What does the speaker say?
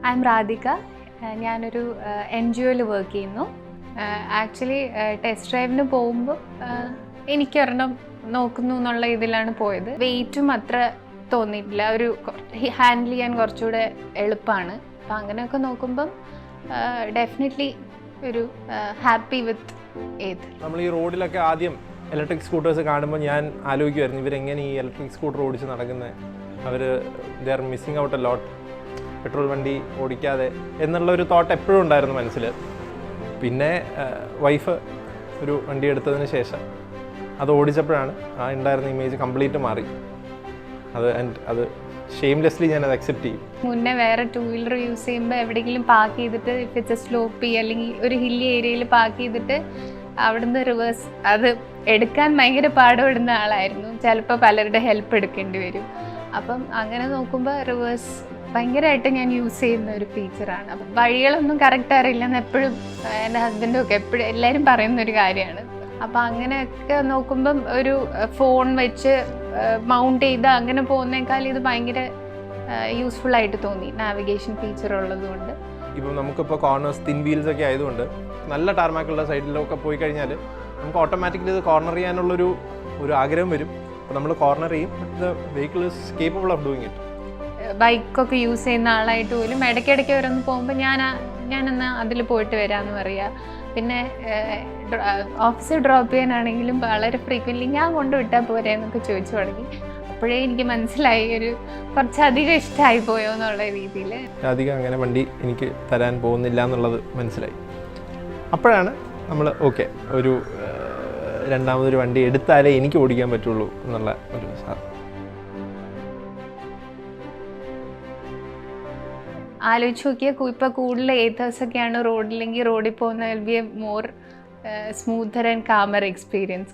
I M Radhika. ഞാനൊരു NGOയിൽ work ചെയ്യുന്നു. Actually test ഡ്രൈവിന് പോകുമ്പോൾ എനിക്കൊരെണ്ണം നോക്കുന്നു എന്നുള്ള ഇതിലാണ് പോയത്. വെയിറ്റും അത്ര തോന്നിയിട്ടില്ല, ഒരു ഹാൻഡിൽ ചെയ്യാൻ കുറച്ചുകൂടെ എളുപ്പമാണ്. അപ്പം അങ്ങനെയൊക്കെ നോക്കുമ്പം ഡെഫിനറ്റ്ലി ഒരു ഹാപ്പി വിത്ത് ഏത്. നമ്മൾ ഈ റോഡിലൊക്കെ ആദ്യം ഇലക്ട്രിക് സ്കൂട്ടേഴ്സ് കാണുമ്പോൾ ഞാൻ ആലോചിക്കുമായിരുന്നു ഇവരെങ്ങനെ ഈ ഇലക്ട്രിക് സ്കൂട്ടർ ഓടിച്ച് നടക്കുന്നത്, അവർ they are missing out a lot, petrol വണ്ടി ഓടിക്കാതെ എന്നുള്ള ഒരു തോട്ട് എപ്പോഴും ഉണ്ടായിരുന്നു മനസ്സിൽ. പിന്നെ വൈഫ് ഒരു വണ്ടി എടുത്തതിന് ശേഷം അത് ഓടിച്ചപ്പോഴാണ് ആ ഉണ്ടായിരുന്ന ഇമേജ് കംപ്ലീറ്റ് മാറി. അത് ഷെയിംലെസ്ലി ഞാനത് അക്സെപ്റ്റ് ചെയ്യും. മുന്നേ വേറെ 2 വീലർ യൂസ് ചെയ്യുമ്പോൾ എവിടെയെങ്കിലും പാർക്ക് ചെയ്തിട്ട് ഇഫ് ഇറ്റ്സ് എ സ്ലോപ്പി അല്ലെങ്കിൽ ഒരു ഹില്ലി ഏരിയയിൽ പാർക്ക് ചെയ്തിട്ട് അവിടുന്ന് റിവേഴ്സ് അത് എടുക്കാൻ ഭയങ്കര പാടുപെടുന്ന ആളായിരുന്നു. ചിലപ്പോൾ പലരുടെ ഹെൽപ്പ് എടുക്കേണ്ടി വരും. അപ്പം അങ്ങനെ നോക്കുമ്പോൾ റിവേഴ്സ് ഭയങ്കരമായിട്ട് ഞാൻ യൂസ് ചെയ്യുന്ന ഒരു ഫീച്ചറാണ്. അപ്പം വഴികളൊന്നും കറക്റ്റ് അറിയില്ലെന്ന് എപ്പോഴും എൻ്റെ ഹസ്ബൻഡും ഒക്കെ എപ്പോഴും എല്ലാവരും പറയുന്നൊരു കാര്യമാണ്. അപ്പം അങ്ങനെയൊക്കെ നോക്കുമ്പം ഒരു ഫോൺ വെച്ച് മൗണ്ട് ചെയ്ത് അങ്ങനെ പോകുന്നേക്കാൾ ഇത് ഭയങ്കര യൂസ്ഫുൾ ആയിട്ട് തോന്നി, നാവിഗേഷൻ ഫീച്ചർ ഉള്ളതുകൊണ്ട്. ഇപ്പം നമുക്കിപ്പോൾ കോർണേഴ്സ് തിൻ വീൽസ് ഒക്കെ ആയതുകൊണ്ട് നല്ല ടാർമാക്കുള്ള സൈഡിലൊക്കെ പോയി കഴിഞ്ഞാൽ നമുക്ക് ഓട്ടോമാറ്റിക്കലി ഇത് കോർണർ ചെയ്യാനുള്ളൊരു ആഗ്രഹം വരും. അപ്പോൾ നമ്മൾ കോർണർ ചെയ്യും, but the vehicle is capable of doing it. ബൈക്കൊക്കെ യൂസ് ചെയ്യുന്ന ആളായിട്ട് പോലും ഇടയ്ക്കിടയ്ക്ക് ഓരോന്ന് പോകുമ്പോൾ ഞാനെന്നാൽ അതിൽ പോയിട്ട് വരാമെന്ന് പറയുക. പിന്നെ ഓഫീസിൽ ഡ്രോപ്പ് ചെയ്യാനാണെങ്കിലും വളരെ ഫ്രീക്വൻ്റ്ലി ഞാൻ കൊണ്ടുവിട്ടാൽ പോരെ എന്നൊക്കെ ചോദിച്ചു തുടങ്ങി. അപ്പോഴേ എനിക്ക് മനസ്സിലായി ഒരു കുറച്ചധികം ഇഷ്ടമായി പോയോ എന്നുള്ള രീതിയിൽ. അധികം അങ്ങനെ വണ്ടി എനിക്ക് തരാൻ പോകുന്നില്ല എന്നുള്ളത് മനസ്സിലായി. അപ്പോഴാണ് നമ്മൾ ഓക്കെ ഒരു രണ്ടാമതൊരു വണ്ടി എടുത്താലേ എനിക്ക് ഓടിക്കാൻ പറ്റുള്ളൂ എന്നുള്ള ഒരു സാധനം. ആലോചിച്ച് നോക്കിയാൽ ഇപ്പോൾ കൂടുതൽ ഏതേഴ്സൊക്കെയാണ് റോഡിലെങ്കിൽ റോഡിൽ പോകുന്ന will be A more smoother and calmer experience.